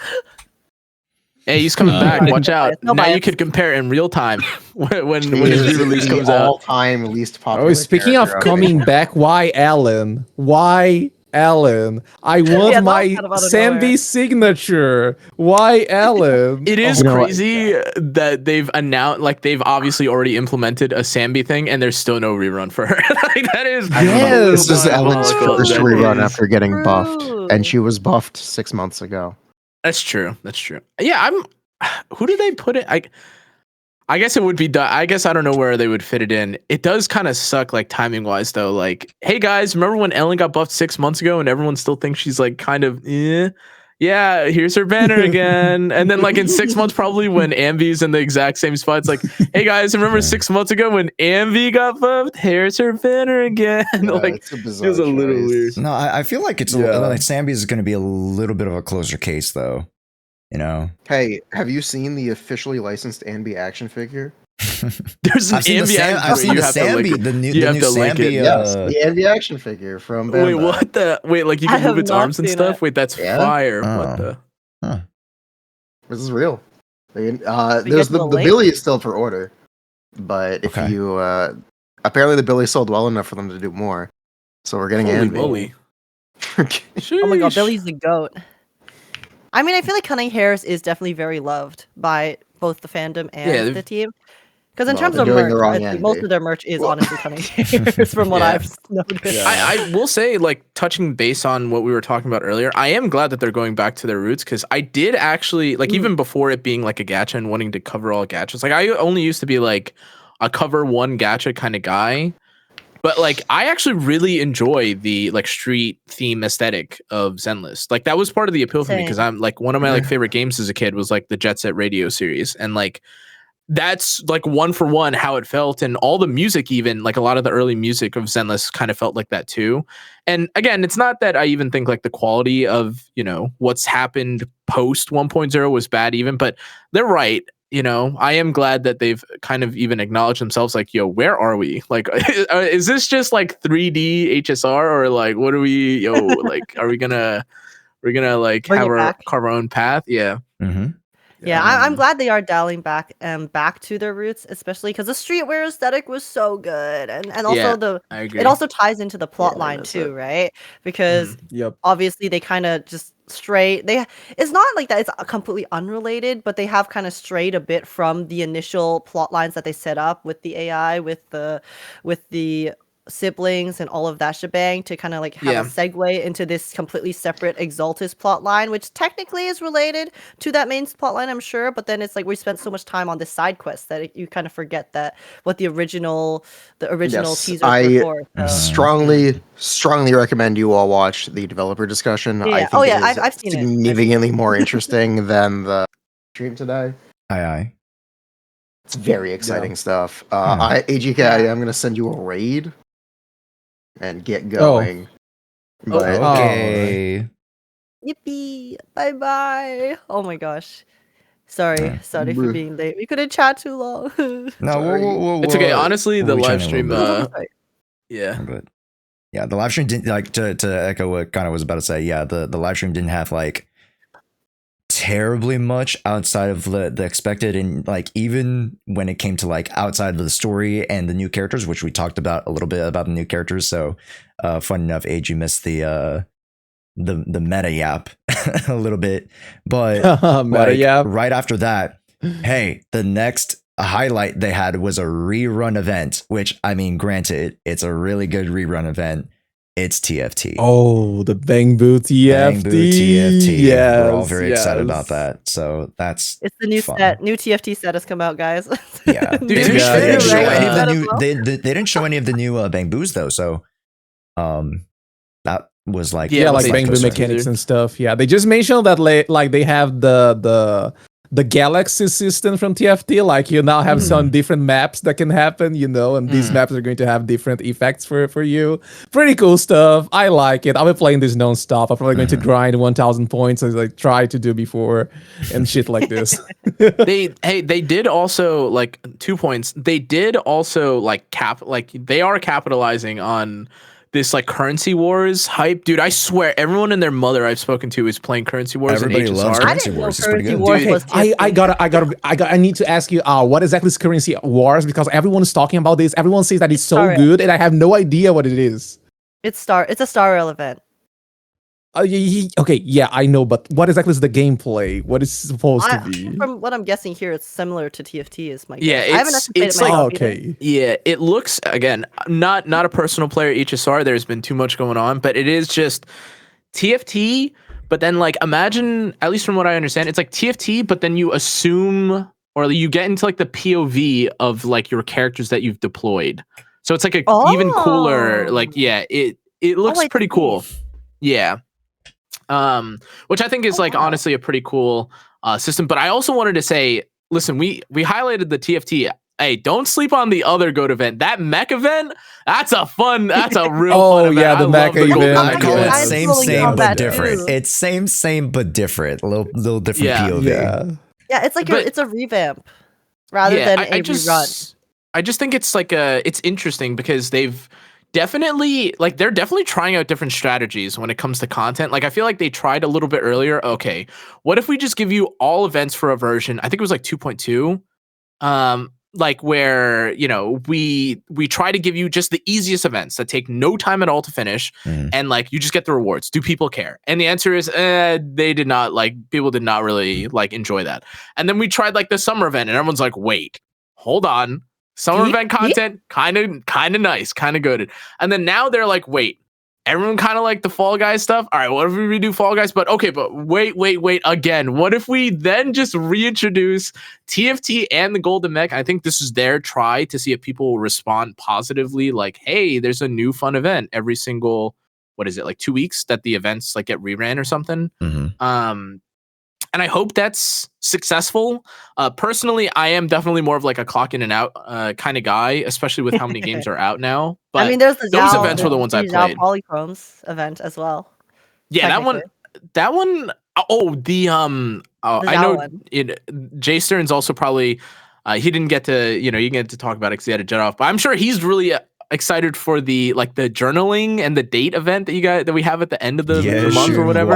hey, he's coming Uh, back. no Watch bias, out! no now you bias. could compare in real time when He his is re-release the comes out. all-time least popular. Oh, speaking of character coming back, why Alan? Why Alan? I want that was my kind of out of Sandy nowhere. signature. Why Alan? It is Oh my crazy that they've announced, like they've obviously already implemented a Sambi thing, and there's still no rerun for her. Like that is. Yes. This is Ellen's diabolical. first That rerun is- after getting buffed, True. and she was buffed 6 months ago. That's true. That's true. Yeah, I'm. Who do they put it? I guess it would be. I guess I don't know where they would fit it in. It does kind of suck, like timing wise, though. Like, hey guys, remember when Ellen got buffed 6 months ago, and everyone still thinks she's like kind of, yeah, here's her banner again. And then like in 6 months, probably when Ambi's in the exact same spot, it's like, hey guys, remember 6 months ago when Ambi got buffed? Here's her banner again. Like, it's a it bizarre was a little choice. weird. No, I feel like it's Yeah. like Sambi is going to be a little bit of a closer case, though. You know, Hey, have you seen the officially licensed Anbi action figure? There's an I've seen the Ambi. Sam, action I've figure. seen the You have to link Sambi, it. the new, you the have new to link it. Sambi. Yes, the Anbi action figure from Bamba. Wait, what the? Wait, like you I can have move its not arms and seen stuff? it. Wait, that's Yeah? fire. Oh. What the? This is real. We There's get the the link? Billy is still for order, but if Okay. you apparently the Billy sold well enough for them to do more, so we're getting Holy Anbi. moly. Oh my god, Sheesh. Billy's the goat. I mean, I feel like Cunning Harris is definitely very loved by both the fandom and Yeah, the team. Because in Well, terms they're of doing merch, the wrong I think end, most Dave. of their merch is Well- honestly Cunning Harris, from what Yeah. I've noticed. Yeah. I will say, like, touching base on what we were talking about earlier, I am glad that they're going back to their roots because I did actually, like, even before it being like a gacha and wanting to cover all gachas, like, I only used to be like a cover one gacha kind of guy. But like, I actually really enjoy the like street theme aesthetic of ZENLESS. Like, that was part of the appeal for me because Same. I'm like one of my like favorite games as a kid was like the Jet Set Radio series, and like that's like one for one how it felt, and all the music, even like a lot of the early music of ZENLESS kind of felt like that too. And again, it's not that I even think like the quality of, you know, what's happened post 1.0 was bad even, but they're right. You know, I am glad that they've kind of even acknowledged themselves like, yo, where are we? Like, is this just like 3D HSR, or like, what are we, yo, like, we're gonna like Bring have it back. carve our own path? Yeah. Mm-hmm. Yeah, I'm glad they are dialing back to their roots, especially because the streetwear aesthetic was so good, and also Yeah, I agree. it also ties into the plot I line miss too, it. right? Because Yep. obviously they kind of just it's not like that it's completely unrelated, but they have kind of strayed a bit from the initial plot lines that they set up with the AI, with the siblings and all of that shebang, to kind of like have Yeah. a segue into this completely separate Exaltus plot line, which technically is related to that main plot line, I'm sure, but then it's like we spent so much time on this side quest that you kind of forget that what the original Yes, teasers I were for. So. strongly recommend you all watch the developer discussion. Yeah. I think Oh, yeah, it is I've seen it. significantly more interesting than the stream today. Aye. It's very exciting stuff. Hmm. AGK, Yeah. I'm gonna send you a raid and get going. But Okay. Yippee! Bye bye! Oh my gosh. Sorry Yeah. for being late. We couldn't chat too long. No, Sorry. It's okay. Honestly, the we'll be live chatting a stream, little Sorry. yeah. But yeah, the live stream didn't like to echo what Connor was about to say. Yeah, the live stream didn't have like terribly much outside of the expected, and like even when it came to like outside of the story and the new characters, which we talked about a little bit about the new characters. So fun enough, AG missed the meta yap a little bit, but Meta, like yeah. right after that, hey, the next highlight they had was a rerun event, which I mean, granted, it's a really good rerun event. It's TFT. Oh, the Bangbu TFT. Bangbu TFT. Yes, We're all very excited about yes. that. So that's It's the new fun. set. New TFT set has come out, guys. Yeah. Dude, They to be fair, didn't show regular any of the set as new. well. They didn't show any of the new Bangboos though. So, that was like Yeah, like Bangbu Bangbu poster. mechanics and stuff. Yeah, they just mentioned that like they have the galaxy system from TFT. Like you now have some different maps that can happen, and these maps are going to have different effects for you. Pretty cool stuff. I like it. I'll be playing this non-stop. I'm probably going to grind 1,000 points as I tried to do before and shit like this. they did also, like, 2 points. They did also like they are capitalizing on this like currency wars hype. Dude, I swear everyone and their mother I've spoken to is playing currency wars. Everybody in HSR. loves I Currency didn't know Wars is pretty Currency good. Wars Okay, was TFT. I need to ask you, what exactly is Currency Wars? Because everyone is talking about this. Everyone says that it's so Star Rail. good, and I have no idea what it is. It's a Star Rail event. Okay, yeah, I know, but what exactly is the gameplay? What is it supposed to be? From what I'm guessing here, it's similar to TFT. Is my guess. Yeah, I haven't it's actually played it like- myself either. Okay. Yeah, it looks, again, not a personal player HSR. There's been too much going on, but it is just TFT. But then, like, imagine, at least from what I understand, it's like TFT, but then you assume, or you get into like the POV of like your characters that you've deployed. So it's like a even cooler, like, yeah, it looks I pretty see. cool. Yeah. Which I think is like wow. honestly a pretty cool system. But I also wanted to say, listen, we highlighted the TFT. Hey, don't sleep on the other GOAT event. That mech event, that's a real fun event. yeah, the I love mech GOAT event. I call it I'm same, rolling same, on but that different. too. It's same, but different. A little different Yeah. POV. Yeah. Yeah, it's like But- it's a revamp rather than a rerun. I just think it's like it's interesting because they're definitely trying out different strategies when it comes to content. Like I feel like they tried a little bit earlier. Okay, what if we just give you all events for a version? I think it was like 2.2. Like where, we try to give you just the easiest events that take no time at all to finish, and like you just get the rewards. Do people care? And the answer is they did not. Like people did not really like enjoy that. And then we tried like the summer event, and everyone's like, wait, hold on. Summer event content, kind of nice, kind of good. And then now they're like, wait, everyone kind of like the Fall Guys stuff. All right, what if we redo Fall Guys? But okay, but wait again. What if we then just reintroduce TFT and the Golden Mech? I think this is their try to see if people will respond positively. Like, hey, there's a new fun event every single, what is it, like 2 weeks that the events like get reran or something. And I hope that's successful. Personally, I am definitely more of like a clock in and out kind of guy, especially with how many games are out now. But I mean, there's the those Zhao- events were the ones I Zhao played. Polychromes event as well. Yeah, that one. Oh, the I Zhao know one. Jay Stern's also probably he didn't get to you didn't get to talk about it because he had to jet off. But I'm sure he's really excited for the journaling and the date event that we have at the end of the month or whatever.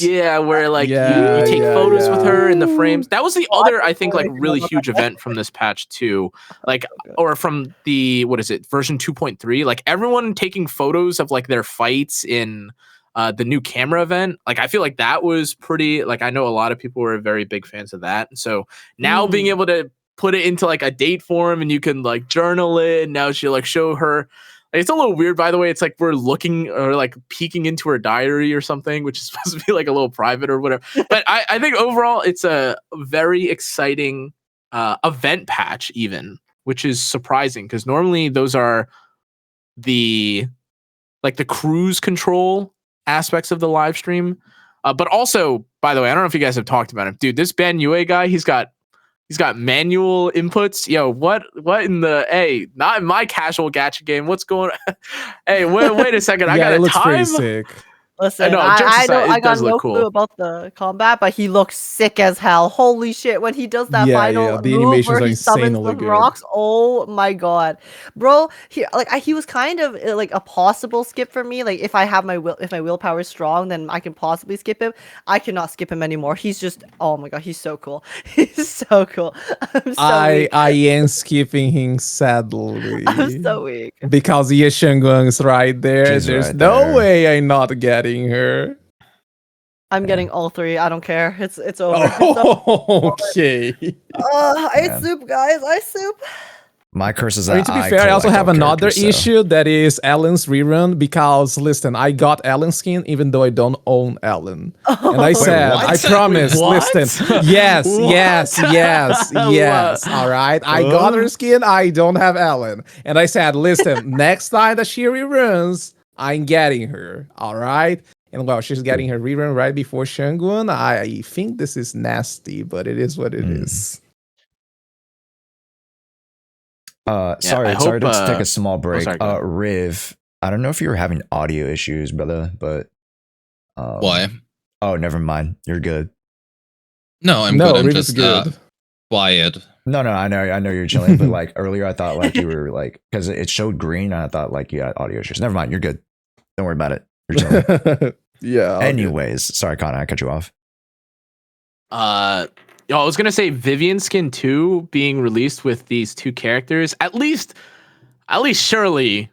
Yeah, where like you take photos with her in the frames. That was the other, I think, like really huge event from this patch too. Like, or from the version 2.3. Like everyone taking photos of like their fights in the new camera event. Like I feel like that was pretty. Like I know a lot of people were very big fans of that. So now being able to put it into like a date form and you can like journal it. And now she'll like show her. It's a little weird, by the way. It's like we're looking or like peeking into her diary or something, which is supposed to be like a little private or whatever. But I think overall it's a very exciting event patch, even, which is surprising because normally those are the cruise control aspects of the live stream. But also, by the way, I don't know if you guys have talked about him, dude. This Ben Yue guy, he's got manual inputs. Yo, what in the not in my casual gacha game. What's going on? Hey, wait a second. I got it a looks pretty time. sick. Listen, jokes I aside, it got does no look clue cool. about the combat, but he looks sick as hell. Holy shit! When he does that The final move animations where are he summons insanely the good. rocks, oh my god, bro! He was kind of like a possible skip for me. Like if my willpower is strong, then I can possibly skip him. I cannot skip him anymore. He's just, oh my god, he's so cool. He's so cool. I'm so weak. I am skipping him sadly. I'm so weak. Because Ye Shengguang's right there. She's There's right no there. way I'm not getting her. I'm getting all three. I don't care. It's over. Oh, okay. I Yeah. soup, guys. I soup. My curse is I mean, that to be fair, I also collect have all another characters, so- issue that is Alan's rerun because, listen, I got Alan's skin even though I don't own Alan. And I said, what? I promise, What? listen, yes, yes, What? yes, yes, all right? I got her skin, I don't have Alan. And I said, listen, next time that she reruns, I'm getting her, all right? And well, she's getting her rerun right before Shangun. I think this is nasty, but it is what it is. Sorry I to hope, take a small break. sorry, go ahead. Riv, I don't know if you were having audio issues, brother, but Why? Oh, never mind. You're good. No, I'm No, good. I'm Riv is just good. quiet. No, I know you're chilling, but like earlier I thought like you were like because it showed green and I thought like you had audio issues. Never mind, you're good. Don't worry about it. You're chilling. Yeah. all good. Anyways, sorry, Connor, I cut you off. I was gonna say Vivian Skin 2 being released with these two characters. At least surely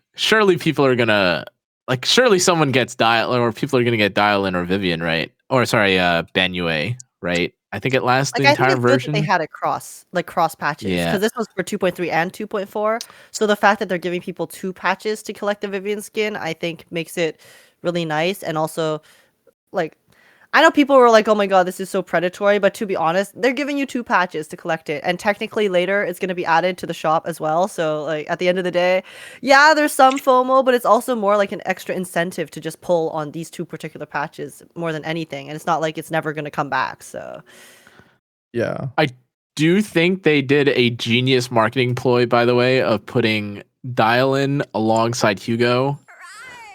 people are gonna like surely someone gets Dial or people are gonna get Dial-In or Vivian, right? Or sorry, Banyue, right? I think it lasts the Like, I think entire it's good that version. they had it cross patches. Yeah. Because this was for 2.3 and 2.4. So the fact that they're giving people 2 patches to collect the Vivian skin, I think makes it really nice. And also, like, I know people were like, oh my god, this is so predatory. But to be honest, they're giving you 2 patches to collect it. And technically later, it's going to be added to the shop as well. So, like, at the end of the day, yeah, there's some FOMO, but it's also more like an extra incentive to just pull on these 2 particular patches more than anything. And it's not like it's never going to come back. So... Yeah. Do think they did a genius marketing ploy, by the way, of putting Dial-In alongside Hugo.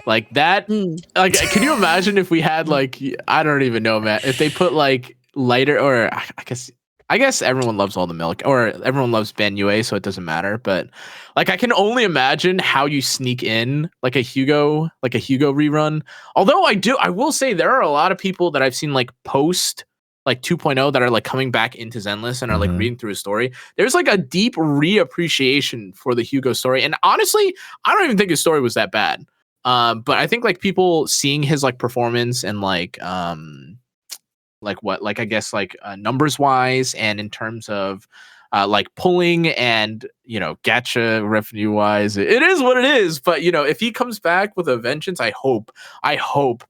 Like that. Like, can you imagine if we had like I don't even know, man. If they put like lighter, or I guess everyone loves all the milk, or everyone loves Banyue, so it doesn't matter. But like, I can only imagine how you sneak in like a Hugo rerun. Although I will say there are a lot of people that I've seen like post like 2.0 that are like coming back into ZENLESS and are like reading through his story. There's like a deep reappreciation for the Hugo story. And honestly, I don't even think his story was that bad. But I think like people seeing his like performance and like I guess like numbers wise and in terms of like pulling and gacha revenue wise, it is what it is. But if he comes back with a vengeance, I hope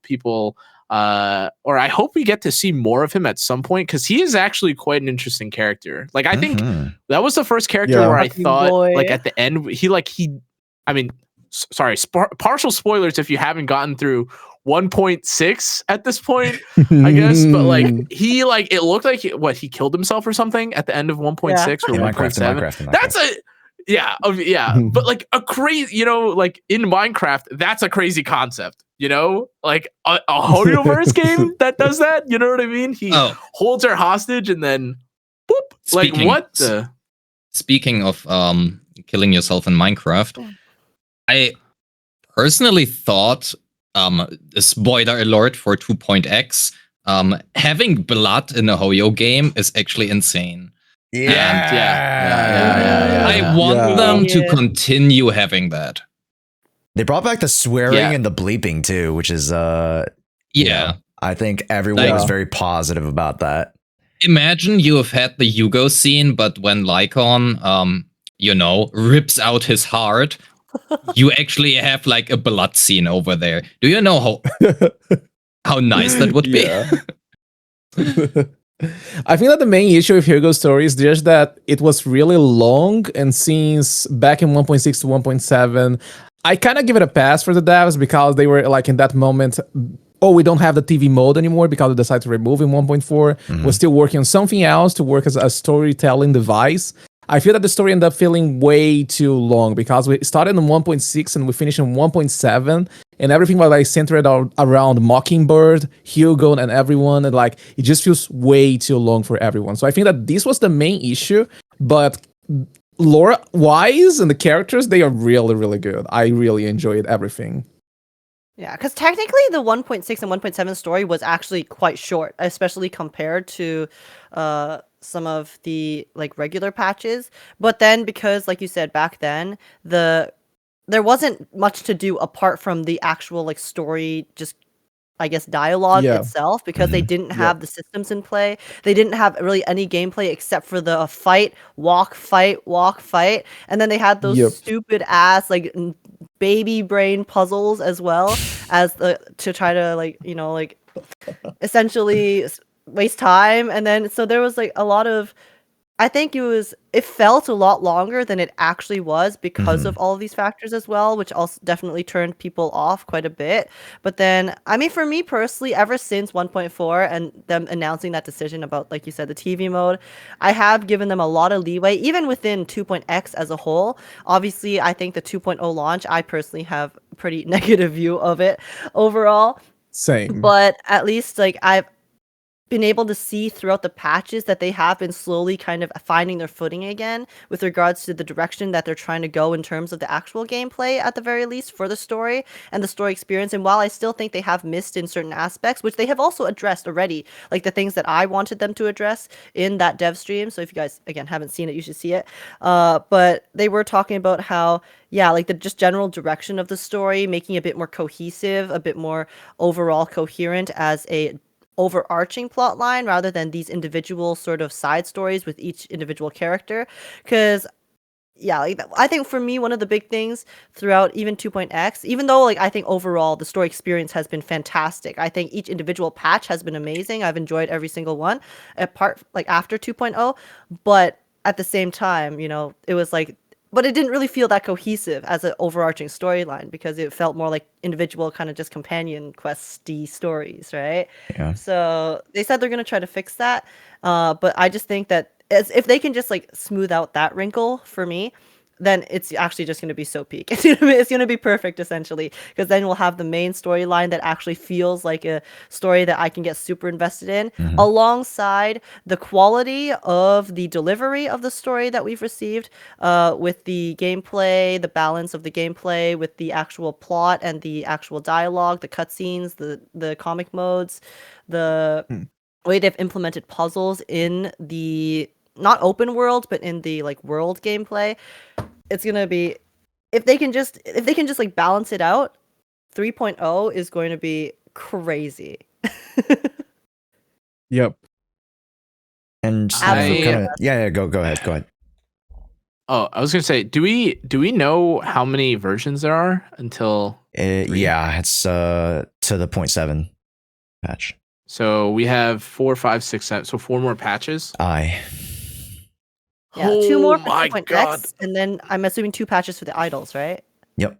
people or I hope we get to see more of him at some point, because he is actually quite an interesting character. Like, I think that was the first character where I Fucking thought boy. like at the end I mean, sorry, partial spoilers if you haven't gotten through 1.6 at this point, I guess, but like he it looked like he killed himself or something at the end of 1.6 or 1.7. That's but like a crazy, like in Minecraft, that's a crazy concept, like a Hoyoverse game that does that, you know what I mean? He holds her hostage and then boop. Speaking of killing yourself in Minecraft, I personally thought, spoiler alert for 2.x, having blood in a Hoyo game is actually insane. Yeah. I want them to continue having that. They brought back the swearing and the bleeping too, which is I think everyone was very positive about that. Imagine you have had the Hugo scene, but when Lycon rips out his heart, you actually have like a blood scene over there. Do you know how nice that would be? I think that the main issue with Hugo's story is just that it was really long, and since back in 1.6 to 1.7, I kind of give it a pass for the devs because they were like in that moment, we don't have the TV mode anymore because they decided to remove in 1.4. We're still working on something else to work as a storytelling device. I feel that the story ended up feeling way too long because we started in 1.6 and we finished in 1.7, and everything was like centered around Mockingbird, Hugo, and everyone, and like it just feels way too long for everyone. So I think that this was the main issue, but lore-wise and the characters, they are really, really good. I really enjoyed everything. Yeah, because technically the 1.6 and 1.7 story was actually quite short, especially compared to some of the like regular patches. But then because, like you said, back then there wasn't much to do apart from the actual like story just I guess dialogue Yeah. itself because they Mhm. didn't have the systems in play. They didn't have really any gameplay except for the fight, walk, fight, and then they had those Yep. stupid ass like baby brain puzzles as well as the to try to like essentially waste time. And then so there was like a lot of, I think it felt a lot longer than it actually was because of all of these factors as well, which also definitely turned people off quite a bit. But then, I mean, for me personally, ever since 1.4 and them announcing that decision about, like you said, the TV mode, I have given them a lot of leeway, even within 2.x as a whole. Obviously, I think the 2.0 launch, I personally have a pretty negative view of it overall. Same. But at least like I've been able to see throughout the patches that they have been slowly kind of finding their footing again with regards to the direction that they're trying to go in terms of the actual gameplay at the very least for the story and the story experience. And while I still think they have missed in certain aspects, which they have also addressed already, like the things that I wanted them to address in that dev stream. So if you guys again haven't seen it, you should see it. But they were talking about how like the just general direction of the story, making it a bit more cohesive, a bit more overall coherent as a overarching plot line rather than these individual sort of side stories with each individual character. Because like, I think for me one of the big things throughout even 2.x, even though like I think overall the story experience has been fantastic, I think each individual patch has been amazing, I've enjoyed every single one apart like after 2.0, but at the same time it was like, but it didn't really feel that cohesive as an overarching storyline because it felt more like individual kind of just companion questy stories, right? Yeah. So they said they're going to try to fix that. But I just think that if they can just like smooth out that wrinkle for me, then it's actually just going to be so peak. It's going to be perfect essentially, because then we'll have the main storyline that actually feels like a story that I can get super invested in, alongside the quality of the delivery of the story that we've received, with the gameplay, the balance of the gameplay with the actual plot and the actual dialogue, the cutscenes, the comic modes, the way they've implemented puzzles in the not open world but in the like world gameplay. It's gonna be, if they can just like balance it out, 3.0 is going to be crazy. Yep. And Absolutely. kinda, go ahead. Oh, I was gonna say, do we know how many versions there are until? Yeah, it's to the 0.7 patch. So we have 4, 5, 6, 7. So 4 more patches. Aye. Yeah, 2 more for my 2.x, God. and then I'm assuming 2 patches for the idols, right? Yep.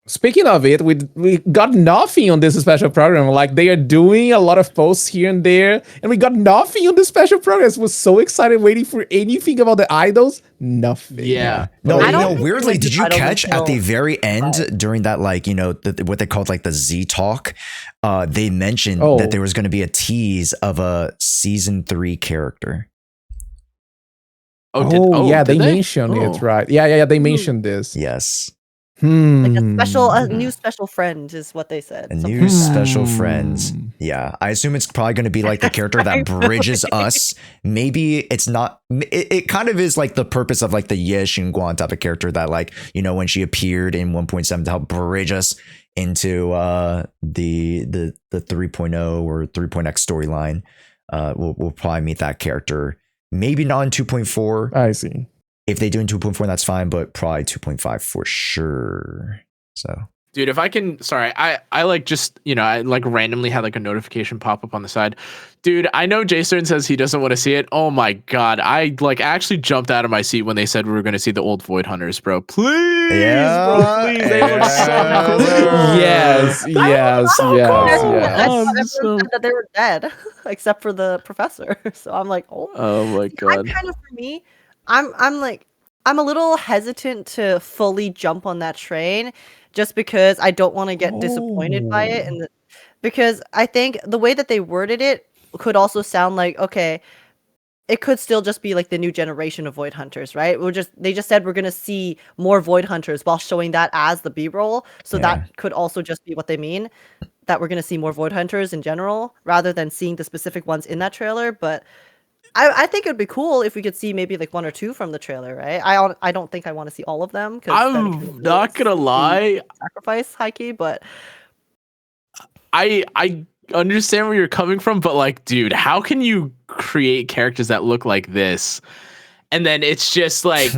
Speaking of it, we got nothing on this special program. Like they are doing a lot of posts here and there, and we got nothing on this special program. I was so excited waiting for anything about the idols. Nothing. Yeah. No, I don't think weirdly, they did you idols catch at the until very end 5. during that, like, what they called like the Z talk? They mentioned that there was going to be a tease of a season 3 character. Yeah, they mentioned Oh. it, right? Yeah, they mentioned this. Yes. Like a new special friend is what they said. A something new like that. special friends. Yeah. I assume it's probably going to be like the character that bridges us. Maybe it's not. It kind of is like the purpose of like the Ye Xingguan type of character that, like, when she appeared in 1.7 to help bridge us into the 3.0 or 3.x storyline. We'll probably meet that character. Maybe not in 2.4. I see. If they do in 2.4, that's fine, but probably 2.5 for sure. So, dude, if I can, sorry, I like just, I like randomly had like a notification pop up on the side. Dude, I know Jason says he doesn't want to see it. Oh my God. I like actually jumped out of my seat when they said we were going to see the old Void Hunters, bro. Please, bro, please. They look so cool. Yes. I thought Awesome. everyone said that they were dead, except for the professor. So I'm like, Oh my God. kind of, for me, I'm a little hesitant to fully jump on that train, just because I don't want to get disappointed by it, and because I think the way that they worded it could also sound like, okay, it could still just be like the new generation of Void Hunters, right? They just said we're gonna see more Void Hunters while showing that as the B-roll, so that could also just be what they mean, that we're gonna see more Void Hunters in general rather than seeing the specific ones in that trailer. But I think it would be cool if we could see maybe like 1 or 2 from the trailer, right? I don't think I want to see all of them, because I'm not gonna lie. sacrifice high key, but I understand where you're coming from, but like, dude, how can you create characters that look like this? And then it's just like,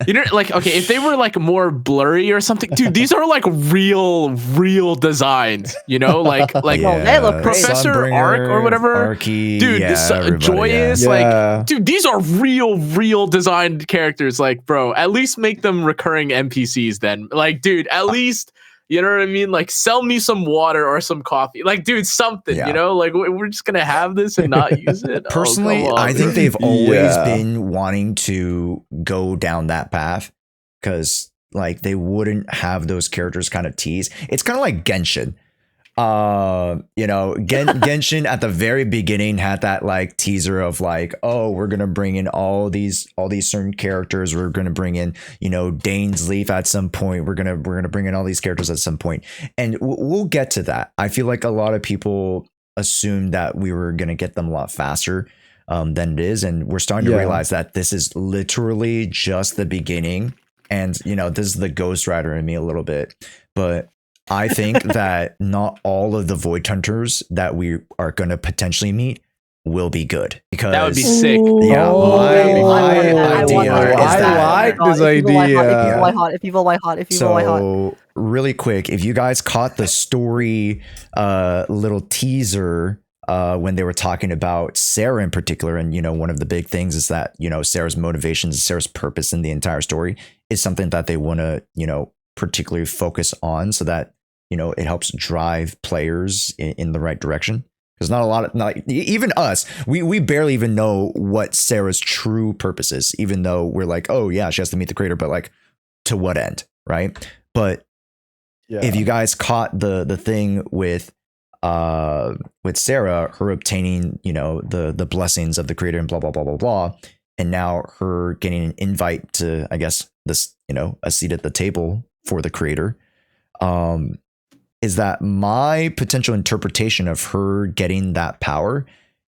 you know, like, okay, if they were like more blurry or something, dude, these are like real designs, you know, like Yeah. They look great. Professor Sunbringer, Arc or whatever. Arky, Dude, yeah, this everybody, Joyous, yeah. like, dude, these are real designed characters. Like, bro, at least make them recurring NPCs then. Like, dude, at least, you know what I mean? Like, sell me some water or some coffee. Like, dude, something, Yeah. you know? Like, we're just gonna have this and not use it. Personally, come on, I think bro. they've always Yeah. been wanting to go down that path because like they wouldn't have those characters kind of tease. It's kind of like Genshin. You know, Genshin at the very beginning had that like teaser of like, oh, we're gonna bring in all these certain characters. We're gonna bring in, you know, Dane's Leaf at some point. We're gonna bring in all these characters at some point, and we'll get to that. I feel like a lot of people assumed that we were gonna get them a lot faster than it is, and we're starting to Yeah. realize that this is literally just the beginning. And you know, this is the Ghost Rider in me a little bit, but I think that not all of the Void Hunters that we are going to potentially meet will be good because That would be sick. Yeah, Oh, my I idea is that- like this idea. If you white hot. so really quick, if you guys caught the story little teaser when they were talking about Sarah in particular, and you know, one of the big things is that, you know, Sarah's motivations, Sarah's purpose in the entire story is something that they want to, you know, particularly focus on so that, you know, it helps drive players in the right direction. Because not a lot of, not even us, we barely even know what Sarah's true purpose is, even though we're like, oh yeah, she has to meet the creator, but like, to what end, right? But Yeah. if you guys caught the thing with Sarah, her obtaining, you know, the blessings of the creator and blah blah blah blah blah, and now her getting an invite to, I guess, this, you know, a seat at the table for the creator, is that my potential interpretation of her getting that power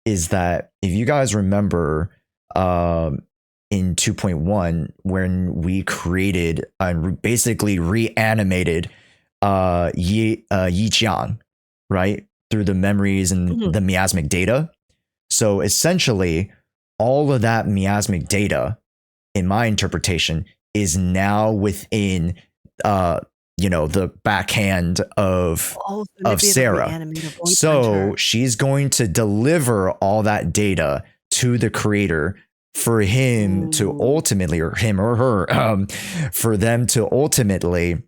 is that if you guys remember in 2.1 when we created and basically reanimated Yi Jiang, right, through the memories and the miasmic data. So essentially all of that miasmic data, in my interpretation, is now within you know, the backhand of Sarah. So she's going to deliver all that data to the creator for him to ultimately, or him or her, for them to ultimately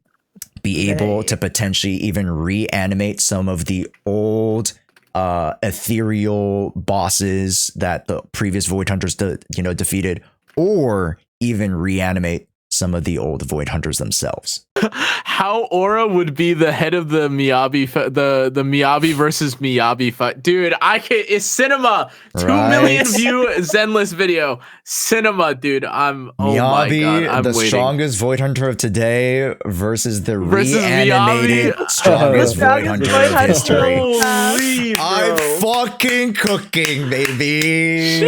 be able to potentially even reanimate some of the old ethereal bosses that the previous Void Hunters defeated, or even reanimate some of the old Void Hunters themselves. How Aura would be the head of the Miyabi, the Miyabi versus Miyabi fight, dude. It's cinema. 2 million view Zenless video, cinema, dude. Oh my god, I'm the waiting. Strongest Void Hunter of today versus the reanimated Miyabi. strongest Void Hunter of history. Holy, I'm bro. fucking cooking, baby.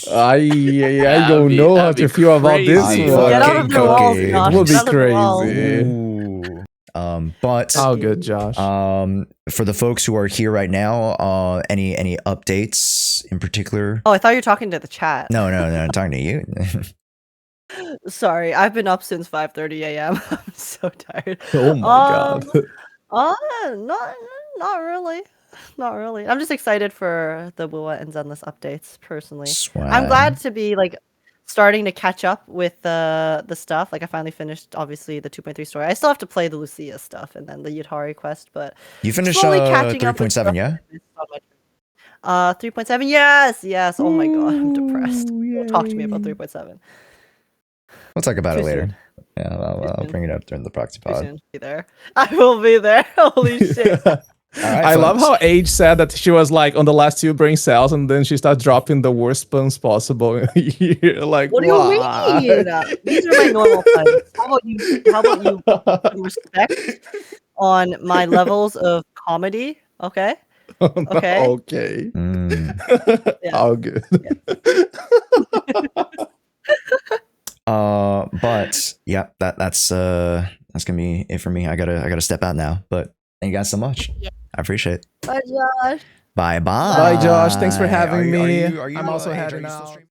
I don't know how to feel about this crazy. one. Get out of the walls, It Josh. will be Get out of the walls. crazy. Ooh. But How good, Josh. for the folks who are here right now, any updates in particular? Oh, I thought you were talking to the chat. No, I'm talking to you. Sorry, I've been up since 5:30 a.m. I'm so tired. Oh my god. Not really. Not really. I'm just excited for the Wua and Zenless updates, personally. I'm glad to be like starting to catch up with the stuff. Like I finally finished obviously the 2.3 story. I still have to play the Lucia stuff and then the Yutari quest, but You finished slowly catching up with 3.7, stuff. yeah? 3.7, yes. Oh my god, I'm depressed. Don't talk to me about 3.7. We'll talk about Too it later. soon. Yeah, I'll soon. bring it up during the proxy Too pod. soon. Be there. I will be there. Holy shit. Right, I love folks. how Age said that she was like on the last 2 brain cells, and then she started dropping the worst puns possible. You're like, What do you why? mean? These are my normal puns. How about you put some respect on my levels of comedy? Okay. Okay. Okay. Mm. Yeah. All good. But yeah, that's gonna be it for me. I gotta step out now. But thank you guys so much. I appreciate it. Bye, Josh. Bye bye. Bye, Josh. Thanks for having Are you- me. are you- I'm also Age, heading are you still out. streaming?